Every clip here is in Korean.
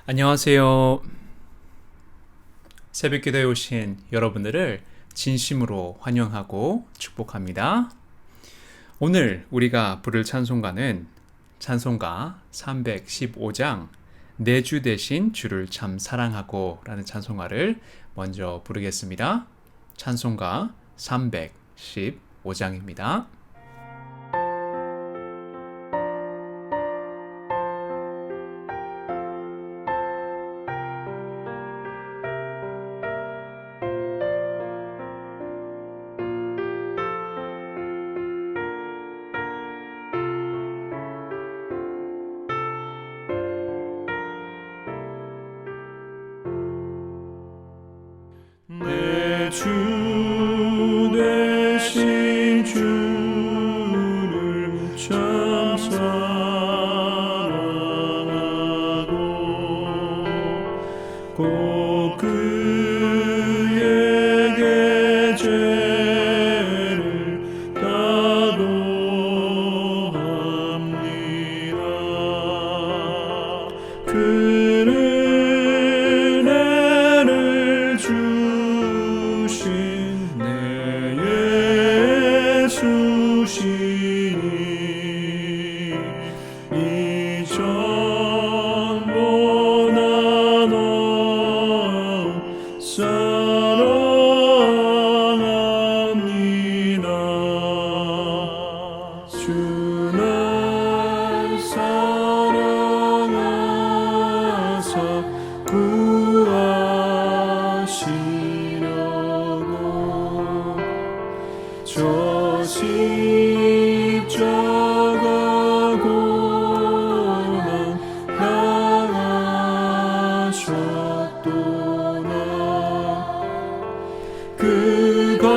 안녕하세요. 새벽기도에 오신 여러분들을 진심으로 환영하고 축복합니다. 오늘 우리가 부를 찬송가는 찬송가 315장 내 주 대신 주를 참 사랑하고 라는 찬송가를 먼저 부르겠습니다. 찬송가 315장입니다. 내 주 대신 주를 참 사랑하고 꼭 그에게 죄를 다도합니다. 그는 은혜를 주신 내 예수시니 이전보다 더 사랑합니다. 주 날 사랑하사 구하시려고 저 십자가 고난 당하셨도다. 그가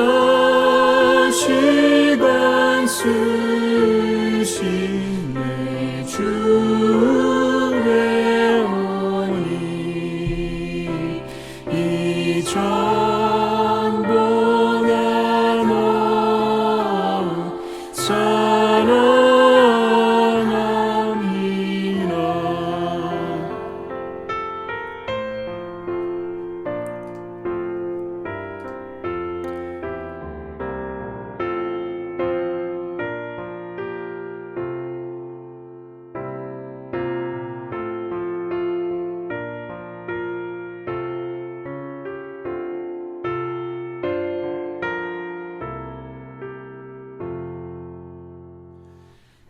시간 쓰신 내 주의 오니 이전보다 더 사랑합니다.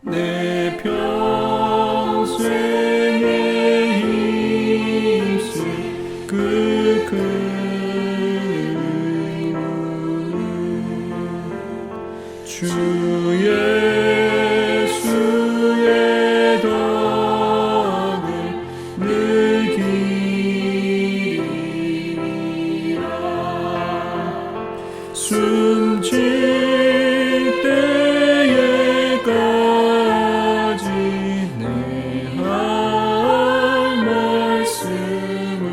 내 평생에 힘쓸 그 큰 의무는 주 예수의 덕을 늘 기리라. 숨질 때에까지 내 할 말씀은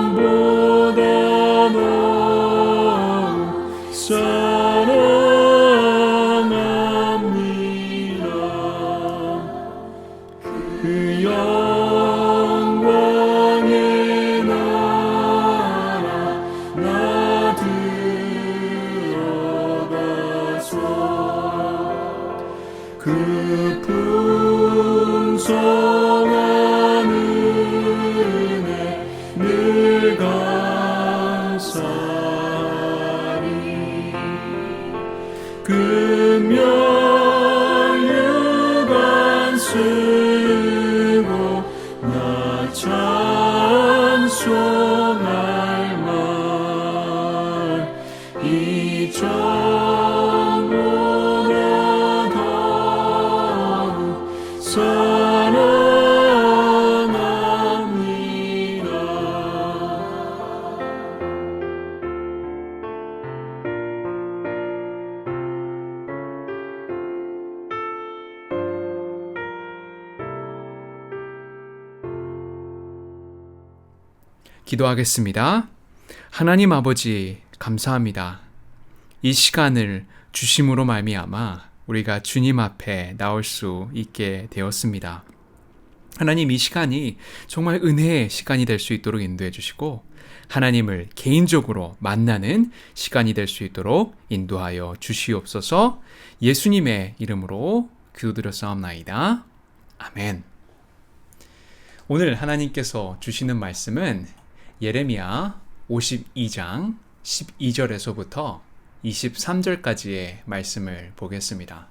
이전보다 더 사랑합니다. 그 영광의 나라 나 들어가서 그 풍성한 은혜 늘 감사하리. 그 면류관 쓰고 나 찬송할 말 이전보다 더욱 사랑합니다. 기도하겠습니다. 하나님 아버지 감사합니다. 이 시간을 주심으로 말미암아 우리가 주님 앞에 나올 수 있게 되었습니다. 하나님, 이 시간이 정말 은혜의 시간이 될 수 있도록 인도해 주시고 하나님을 개인적으로 만나는 시간이 될 수 있도록 인도하여 주시옵소서. 예수님의 이름으로 기도드렸사옵나이다. 아멘. 오늘 하나님께서 주시는 말씀은 예레미야 52장 12절에서부터 23절까지의 말씀을 보겠습니다.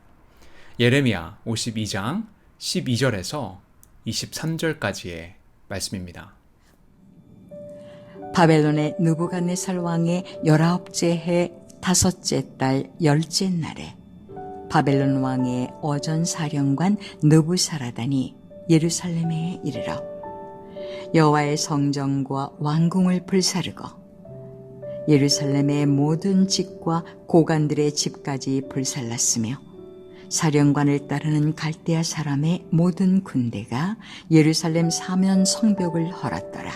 예레미야 52장 12절에서 23절까지의 말씀입니다. 바벨론의 느부갓네살 왕의 19째 해 5째 달 10째 날에 바벨론 왕의 어전 사령관 느부사라단이 예루살렘에 이르러 여호와의 성전과 왕궁을 불사르고 예루살렘의 모든 집과 고관들의 집까지 불살랐으며 사령관을 따르는 갈대아 사람의 모든 군대가 예루살렘 사면 성벽을 헐었더라.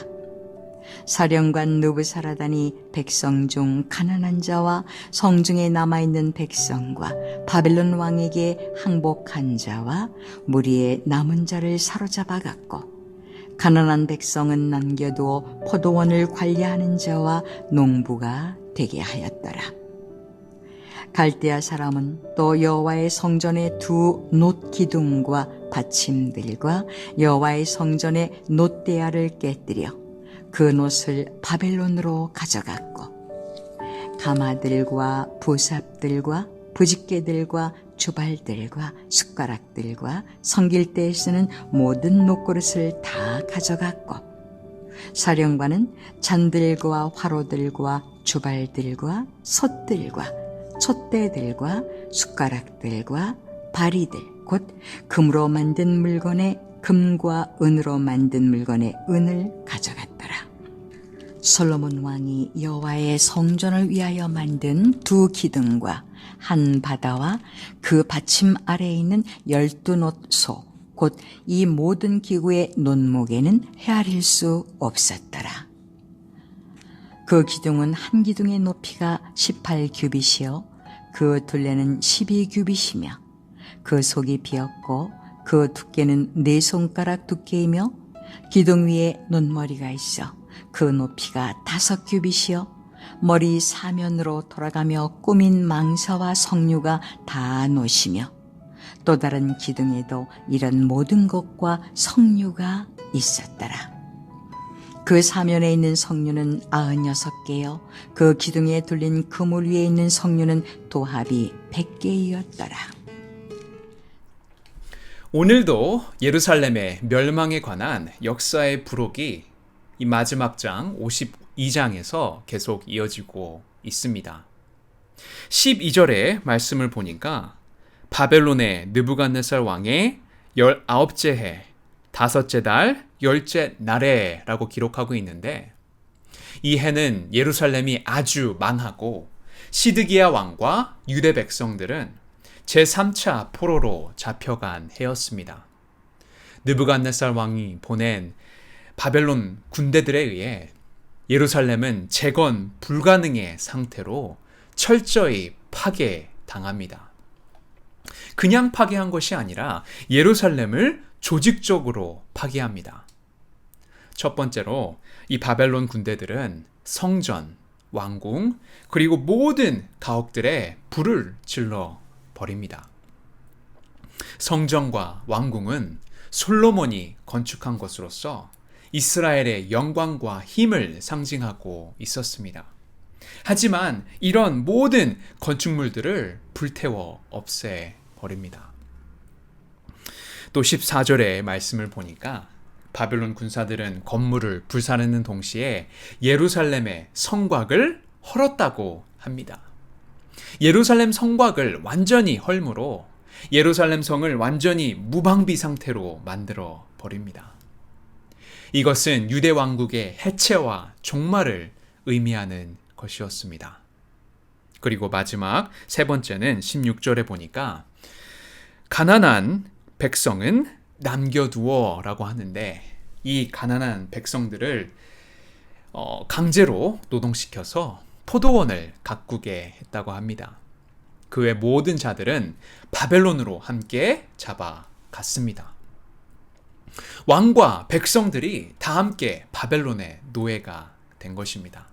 사령관 느부사라단이 백성 중 가난한 자와 성중에 남아있는 백성과 바벨론 왕에게 항복한 자와 무리의 남은 자를 사로잡아 갔고 가난한 백성은 남겨두어 포도원을 관리하는 자와 농부가 되게 하였더라. 갈대아 사람은 또 여호와의 성전의 두 놋 기둥과 받침들과 여호와의 성전의 놋대야를 깨뜨려 그 놋을 바벨론으로 가져갔고 가마들과 부삽들과 부집개들과 주발들과 숟가락들과 성길 때에 쓰는 모든 놋그릇을 다 가져갔고 사령관은 잔들과 화로들과 주발들과 솥들과 촛대들과 숟가락들과 바리들 곧 금으로 만든 물건에 금과 은으로 만든 물건에 은을 가져갔더라. 솔로몬 왕이 여호와의 성전을 위하여 만든 두 기둥과 한 바다와 그 받침 아래에 있는 12놋소 곧 이 모든 기구의 놋목에는 헤아릴 수 없었더라. 그 기둥은 한 기둥의 높이가 18규빗이요 그 둘레는 12규빗이며 그 속이 비었고 그 두께는 4손가락 두께이며 기둥 위에 놋머리가 있어 그 높이가 5규빗이요 머리 사면으로 돌아가며 꾸민 망사와 석류가 다 놋이며 또 다른 기둥에도 이런 모든 것과 석류가 있었더라. 그 사면에 있는 석류는 96개요 그 기둥에 둘린 그물 위에 있는 석류는 도합이 100개이었더라. 오늘도 예루살렘의 멸망에 관한 역사의 부록이 이 마지막 장 52장에서 계속 이어지고 있습니다. 12절의 말씀을 보니까 바벨론의 느부갓네살 왕의 19째 해 5째 달 10째 날에 라고 기록하고 있는데 이 해는 예루살렘이 아주 망하고 시드기야 왕과 유대 백성들은 제3차 포로로 잡혀간 해였습니다. 느부갓네살 왕이 보낸 바벨론 군대들에 의해 예루살렘은 재건 불가능의 상태로 철저히 파괴당합니다. 그냥 파괴한 것이 아니라 예루살렘을 조직적으로 파괴합니다. 첫 번째로 이 바벨론 군대들은 성전, 왕궁, 그리고 모든 가옥들에 불을 질러 버립니다. 성전과 왕궁은 솔로몬이 건축한 것으로서 이스라엘의 영광과 힘을 상징하고 있었습니다. 하지만 이런 모든 건축물들을 불태워 없애버립니다. 또 14절의 말씀을 보니까 바벨론 군사들은 건물을 불사르는 동시에 예루살렘의 성곽을 헐었다고 합니다. 예루살렘 성곽을 완전히 헐므로 예루살렘 성을 완전히 무방비 상태로 만들어 버립니다. 이것은 유대 왕국의 해체와 종말을 의미하는 것이었습니다. 그리고 마지막 세 번째는 16절에 보니까 가난한 백성은 남겨두어 라고 하는데 이 가난한 백성들을 강제로 노동시켜서 포도원을 가꾸게 했다고 합니다. 그 외 모든 자들은 바벨론으로 함께 잡아갔습니다. 왕과 백성들이 다 함께 바벨론의 노예가 된 것입니다.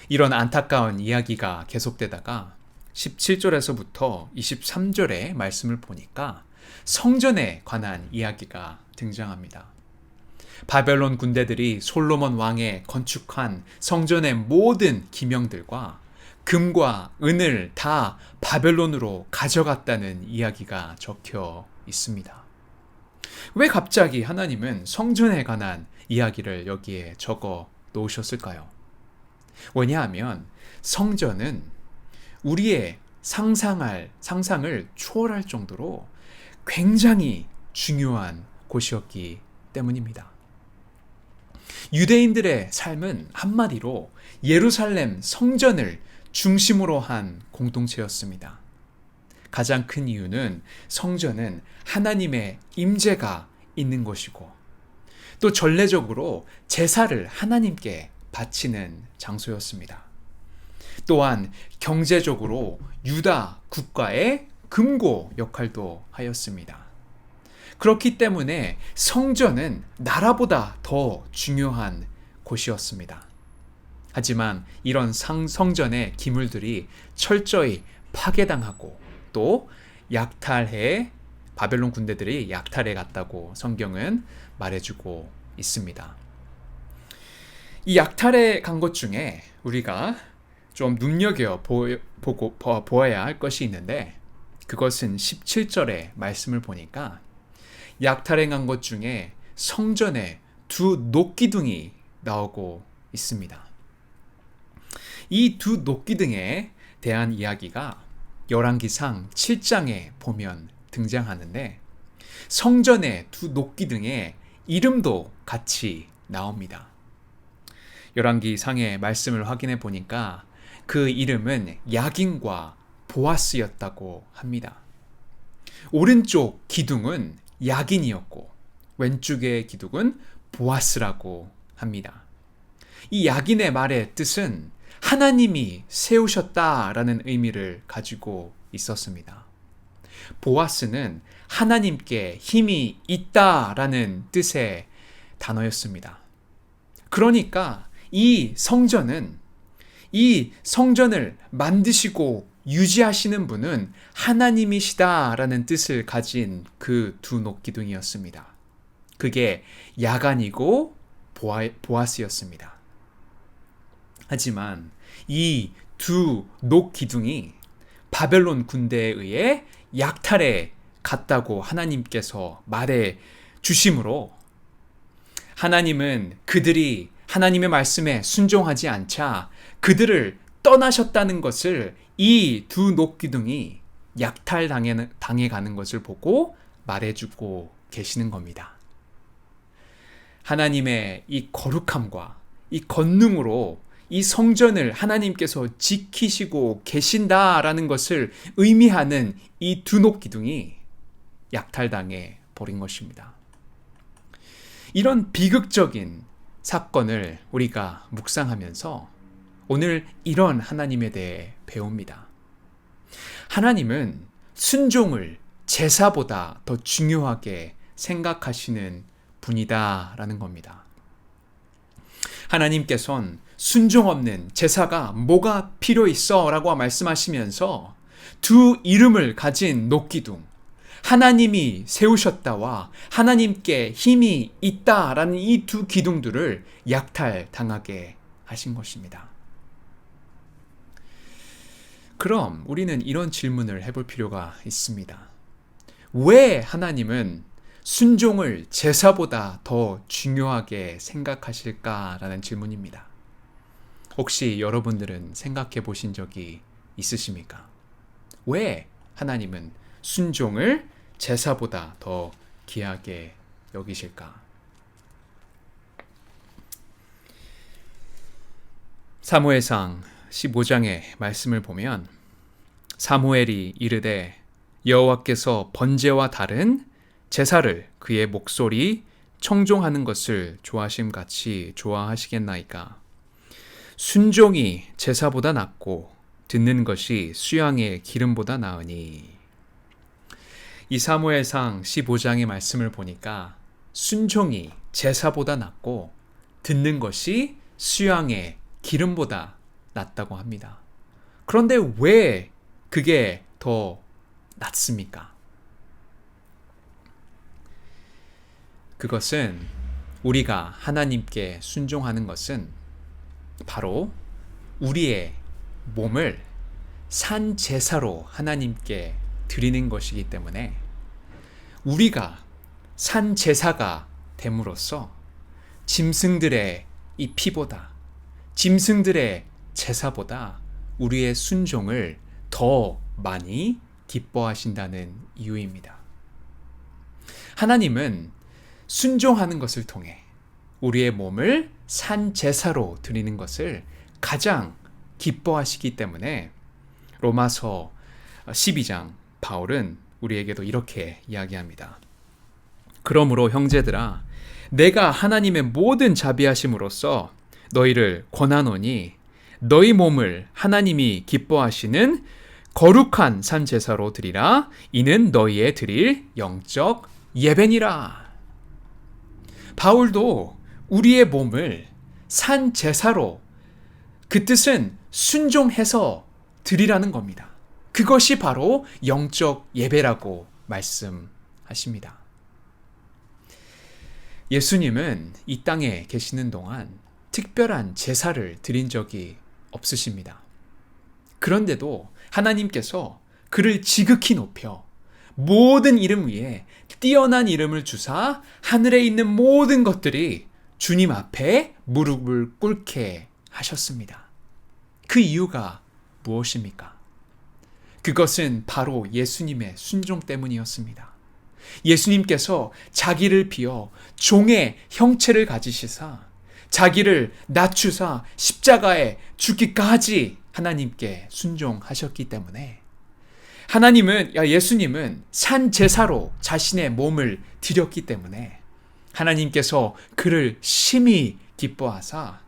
이런 안타까운 이야기가 계속되다가 17절에서부터 23절의 말씀을 보니까 성전에 관한 이야기가 등장합니다. 바벨론 군대들이 솔로몬 왕의 건축한 성전의 모든 기명들과 금과 은을 다 바벨론으로 가져갔다는 이야기가 적혀 있습니다. 왜 갑자기 하나님은 성전에 관한 이야기를 여기에 적어 놓으셨을까요? 왜냐하면 성전은 우리의 상상을 초월할 정도로 굉장히 중요한 곳이었기 때문입니다. 유대인들의 삶은 한마디로 예루살렘 성전을 중심으로 한 공동체였습니다. 가장 큰 이유는 성전은 하나님의 임재가 있는 것이고 또 전례적으로 제사를 하나님께 바치는 장소였습니다. 또한 경제적으로 유다 국가의 금고 역할도 하였습니다. 그렇기 때문에 성전은 나라보다 더 중요한 곳이었습니다. 하지만 이런 성전의 기물들이 철저히 파괴당하고 또 바벨론 군대들이 약탈해 갔다고 성경은 말해주고 있습니다. 이 약탈해 간 것 중에 우리가 좀 눈여겨 보아야 할 것이 있는데 그것은 17절의 말씀을 보니까 약탈해 간 것 중에 성전에 두 녹기둥이 나오고 있습니다. 이 두 녹기둥에 대한 이야기가 열왕기상 7장에 보면 등장하는데 성전의 두 녹기둥에 이름도 같이 나옵니다. 열왕기상의 말씀을 확인해 보니까 그 이름은 야긴과 보아스였다고 합니다. 오른쪽 기둥은 야긴이었고 왼쪽의 기둥은 보아스라고 합니다. 이 야긴의 말의 뜻은 하나님이 세우셨다라는 의미를 가지고 있었습니다. 보아스는 하나님께 힘이 있다라는 뜻의 단어였습니다. 그러니까 이 성전을 만드시고 유지하시는 분은 하나님이시다라는 뜻을 가진 그 두 녹기둥이었습니다. 그게 야간이고 보아스였습니다. 하지만 이 두 녹기둥이 바벨론 군대에 의해 약탈해 갔다고 하나님께서 말해 주심으로 하나님은 그들이 하나님의 말씀에 순종하지 않자 그들을 떠나셨다는 것을 이 두 녹기둥이 약탈당해 가는 것을 보고 말해주고 계시는 겁니다. 하나님의 이 거룩함과 이 권능으로 이 성전을 하나님께서 지키시고 계신다라는 것을 의미하는 이 두 녹기둥이 약탈당해 버린 것입니다. 이런 비극적인 사건을 우리가 묵상하면서 오늘 이런 하나님에 대해 배웁니다. 하나님은 순종을 제사보다 더 중요하게 생각하시는 분이다라는 겁니다. 하나님께서는 순종 없는 제사가 뭐가 필요 있어? 라고 말씀하시면서 두 이름을 가진 녹기둥, 하나님이 세우셨다와 하나님께 힘이 있다라는 이 두 기둥들을 약탈당하게 하신 것입니다. 그럼 우리는 이런 질문을 해볼 필요가 있습니다. 왜 하나님은 순종을 제사보다 더 중요하게 생각하실까라는 질문입니다. 혹시 여러분들은 생각해 보신 적이 있으십니까? 왜 하나님은 순종을 제사보다 더 귀하게 여기실까? 사무엘상 15장의 말씀을 보면 사무엘이 이르되 여호와께서 번제와 다른 제사를 그의 목소리 청종하는 것을 좋아하심같이 좋아하시겠나이까? 순종이 제사보다 낫고 듣는 것이 수양의 기름보다 나으니. 이 사무엘상 15장의 말씀을 보니까 순종이 제사보다 낫고 듣는 것이 수양의 기름보다 낫다고 합니다. 그런데 왜 그게 더 낫습니까? 그것은 우리가 하나님께 순종하는 것은 바로 우리의 몸을 산 제사로 하나님께 드리는 것이기 때문에 우리가 산 제사가 됨으로써 짐승들의 이 피보다, 짐승들의 제사보다 우리의 순종을 더 많이 기뻐하신다는 이유입니다. 하나님은 순종하는 것을 통해 우리의 몸을 산 제사로 드리는 것을 가장 기뻐하시기 때문에 로마서 12장 바울은 우리에게도 이렇게 이야기합니다. 그러므로 형제들아, 내가 하나님의 모든 자비하심으로써 너희를 권하노니 너희 몸을 하나님이 기뻐하시는 거룩한 산 제사로 드리라. 이는 너희의 드릴 영적 예배니라. 바울도 우리의 몸을 산 제사로, 그 뜻은 순종해서 드리라는 겁니다. 그것이 바로 영적 예배라고 말씀하십니다. 예수님은 이 땅에 계시는 동안 특별한 제사를 드린 적이 없으십니다. 그런데도 하나님께서 그를 지극히 높여 모든 이름 위에 뛰어난 이름을 주사 하늘에 있는 모든 것들이 주님 앞에 무릎을 꿇게 하셨습니다. 그 이유가 무엇입니까? 그것은 바로 예수님의 순종 때문이었습니다. 예수님께서 자기를 비어 종의 형체를 가지시사 자기를 낮추사 십자가에 죽기까지 하나님께 순종하셨기 때문에 예수님은 산 제사로 자신의 몸을 드렸기 때문에 하나님께서 그를 심히 기뻐하사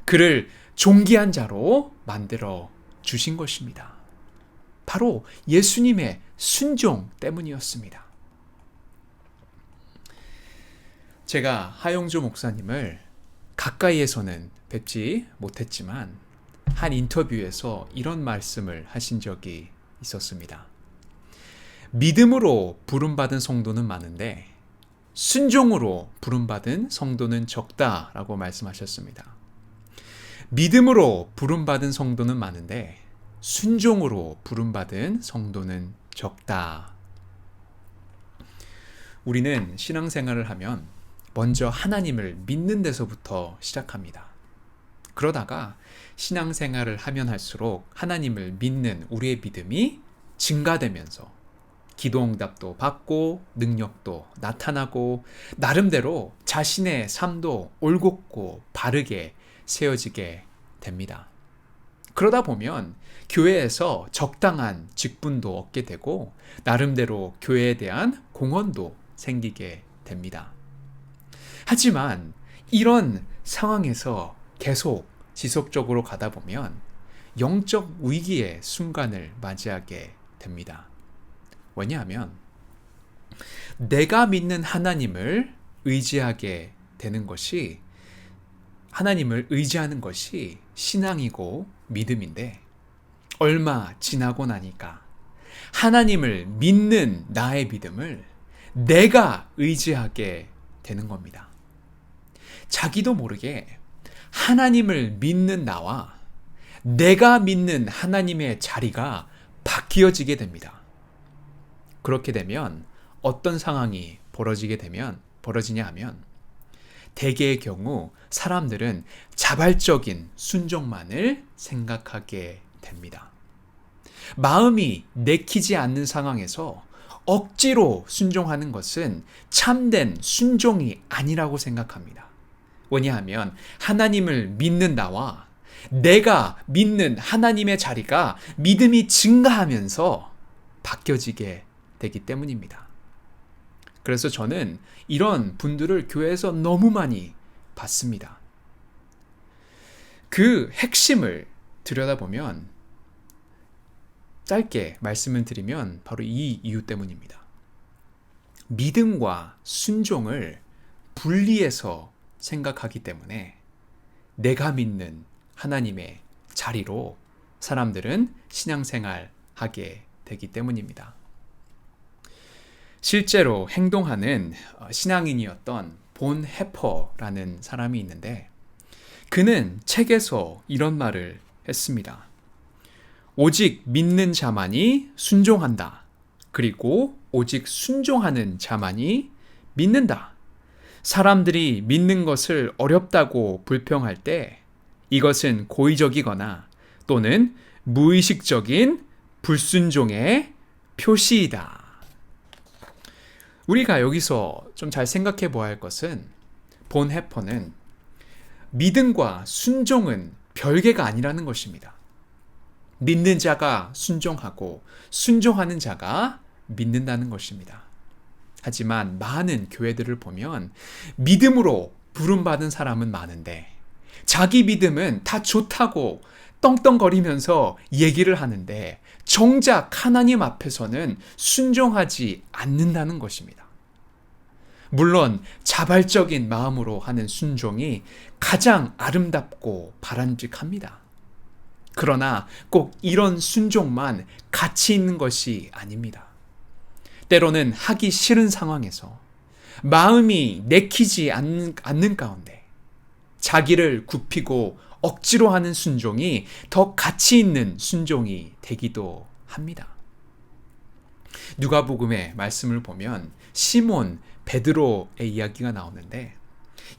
그를 존귀한 자로 만들어 주신 것입니다. 바로 예수님의 순종 때문이었습니다. 제가 하용조 목사님을 가까이에서는 뵙지 못했지만 한 인터뷰에서 이런 말씀을 하신 적이 있었습니다. 믿음으로 부름받은 성도는 많은데 순종으로 부름받은 성도는 적다라고 말씀하셨습니다. 믿음으로 부름받은 성도는 많은데 순종으로 부름받은 성도는 적다. 우리는 신앙생활을 하면 먼저 하나님을 믿는 데서부터 시작합니다. 그러다가 신앙생활을 하면 할수록 하나님을 믿는 우리의 믿음이 증가되면서 기도응답도 받고 능력도 나타나고 나름대로 자신의 삶도 올곧고 바르게 세워지게 됩니다. 그러다 보면 교회에서 적당한 직분도 얻게 되고 나름대로 교회에 대한 공헌도 생기게 됩니다. 하지만 이런 상황에서 계속 지속적으로 가다 보면 영적 위기의 순간을 맞이하게 됩니다. 왜냐하면 내가 믿는 하나님을 의지하게 되는 것이, 하나님을 의지하는 것이 신앙이고 믿음인데 얼마 지나고 나니까 하나님을 믿는 나의 믿음을 내가 의지하게 되는 겁니다. 자기도 모르게 하나님을 믿는 나와 내가 믿는 하나님의 자리가 바뀌어지게 됩니다. 그렇게 되면 어떤 상황이 벌어지냐 하면 대개의 경우 사람들은 자발적인 순종만을 생각하게 됩니다. 마음이 내키지 않는 상황에서 억지로 순종하는 것은 참된 순종이 아니라고 생각합니다. 왜냐하면 하나님을 믿는 나와 내가 믿는 하나님의 자리가 믿음이 증가하면서 바뀌어지게 되기 때문입니다. 그래서 저는 이런 분들을 교회에서 너무 많이 봤습니다. 그 핵심을 들여다보면 짧게 말씀을 드리면 바로 이 이유 때문입니다. 믿음과 순종을 분리해서 생각하기 때문에 내가 믿는 하나님의 자리로 사람들은 신앙생활 하게 되기 때문입니다. 실제로 행동하는 신앙인이었던 본 해퍼라는 사람이 있는데 그는 책에서 이런 말을 했습니다. 오직 믿는 자만이 순종한다. 그리고 오직 순종하는 자만이 믿는다. 사람들이 믿는 것을 어렵다고 불평할 때 이것은 고의적이거나 또는 무의식적인 불순종의 표시이다. 우리가 여기서 좀 잘 생각해 보아야 할 것은 본 해퍼는 믿음과 순종은 별개가 아니라는 것입니다. 믿는 자가 순종하고 순종하는 자가 믿는다는 것입니다. 하지만 많은 교회들을 보면 믿음으로 부름받은 사람은 많은데 자기 믿음은 다 좋다고 떵떵거리면서 얘기를 하는데 정작 하나님 앞에서는 순종하지 않는다는 것입니다. 물론 자발적인 마음으로 하는 순종이 가장 아름답고 바람직합니다. 그러나 꼭 이런 순종만 가치 있는 것이 아닙니다. 때로는 하기 싫은 상황에서 마음이 내키지 않는 가운데 자기를 굽히고 억지로 하는 순종이 더 가치 있는 순종이 되기도 합니다. 누가복음의 말씀을 보면 시몬 베드로의 이야기가 나오는데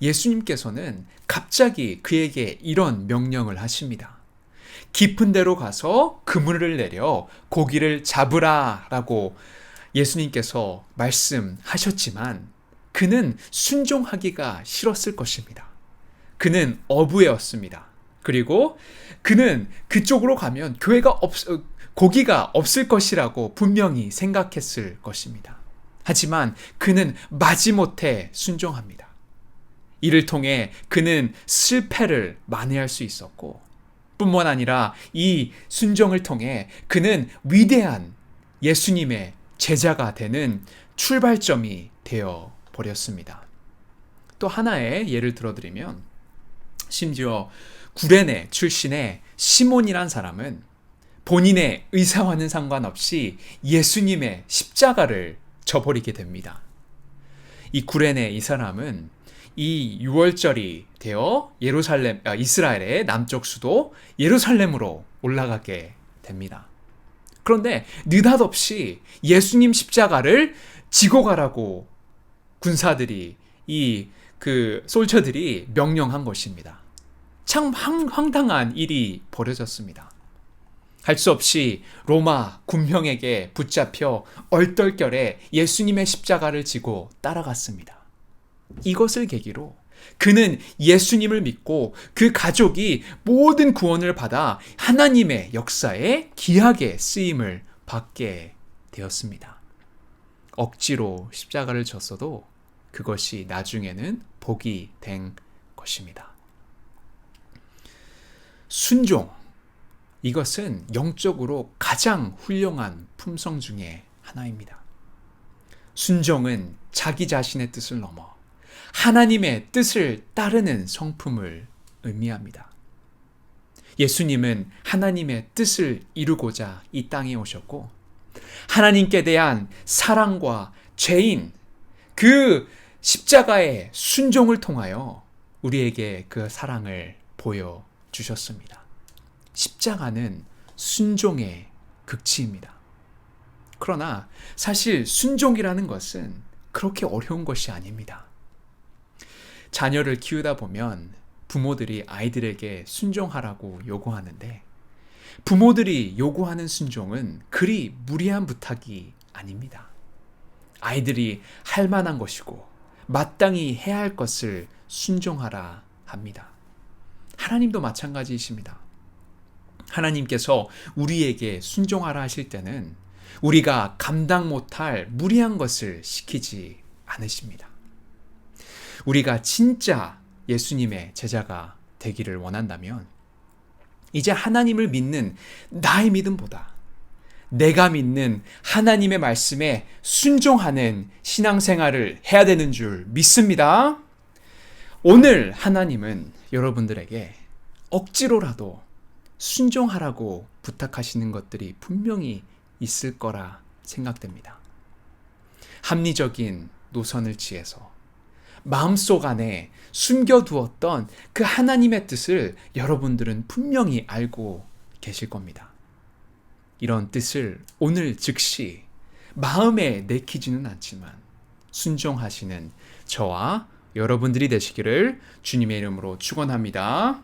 예수님께서는 갑자기 그에게 이런 명령을 하십니다. 깊은 데로 가서 그물을 내려 고기를 잡으라 라고 예수님께서 말씀하셨지만 그는 순종하기가 싫었을 것입니다. 그는 어부였습니다. 그리고 그는 그쪽으로 가면 고기가 없을 것이라고 분명히 생각했을 것입니다. 하지만 그는 마지못해 순종합니다. 이를 통해 그는 실패를 만회할 수 있었고 뿐만 아니라 이 순종을 통해 그는 위대한 예수님의 제자가 되는 출발점이 되어 버렸습니다. 또 하나의 예를 들어드리면 심지어 구레네 출신의 시몬이란 사람은 본인의 의사와는 상관없이 예수님의 십자가를 져버리게 됩니다. 이 구레네 이 사람은 이 6월절이 되어 이스라엘의 남쪽 수도 예루살렘으로 올라가게 됩니다. 그런데 느닷없이 예수님 십자가를 지고 가라고 군사들이 솔저들이 명령한 것입니다. 참 황당한 일이 벌어졌습니다. 할 수 없이 로마 군병에게 붙잡혀 얼떨결에 예수님의 십자가를 지고 따라갔습니다. 이것을 계기로 그는 예수님을 믿고 그 가족이 모든 구원을 받아 하나님의 역사에 귀하게 쓰임을 받게 되었습니다. 억지로 십자가를 졌어도 그것이 나중에는 복이 된 것입니다. 순종, 이것은 영적으로 가장 훌륭한 품성 중에 하나입니다. 순종은 자기 자신의 뜻을 넘어 하나님의 뜻을 따르는 성품을 의미합니다. 예수님은 하나님의 뜻을 이루고자 이 땅에 오셨고 하나님께 대한 사랑과 죄인 그 십자가의 순종을 통하여 우리에게 그 사랑을 보여주셨습니다. 십자가는 순종의 극치입니다. 그러나 사실 순종이라는 것은 그렇게 어려운 것이 아닙니다. 자녀를 키우다 보면 부모들이 아이들에게 순종하라고 요구하는데 부모들이 요구하는 순종은 그리 무리한 부탁이 아닙니다. 아이들이 할 만한 것이고 마땅히 해야 할 것을 순종하라 합니다. 하나님도 마찬가지이십니다. 하나님께서 우리에게 순종하라 하실 때는 우리가 감당 못할 무리한 것을 시키지 않으십니다. 우리가 진짜 예수님의 제자가 되기를 원한다면 이제 하나님을 믿는 나의 믿음보다 내가 믿는 하나님의 말씀에 순종하는 신앙생활을 해야 되는 줄 믿습니다. 오늘 하나님은 여러분들에게 억지로라도 순종하라고 부탁하시는 것들이 분명히 있을 거라 생각됩니다. 합리적인 노선을 취해서 마음속 안에 숨겨두었던 그 하나님의 뜻을 여러분들은 분명히 알고 계실 겁니다. 이런 뜻을 오늘 즉시 마음에 내키지는 않지만 순종하시는 저와 여러분들이 되시기를 주님의 이름으로 축원합니다.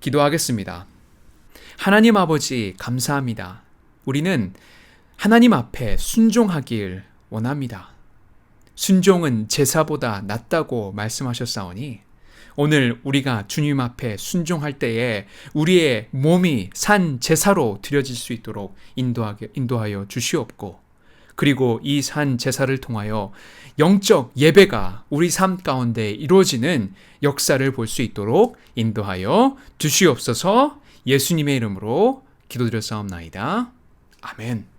기도하겠습니다. 하나님 아버지 감사합니다. 우리는 하나님 앞에 순종하길 원합니다. 순종은 제사보다 낫다고 말씀하셨사오니 오늘 우리가 주님 앞에 순종할 때에 우리의 몸이 산 제사로 드려질 수 있도록 인도하여 주시옵고, 그리고 이 산 제사를 통하여 영적 예배가 우리 삶 가운데 이루어지는 역사를 볼 수 있도록 인도하여 주시옵소서. 예수님의 이름으로 기도드렸사옵나이다. 아멘.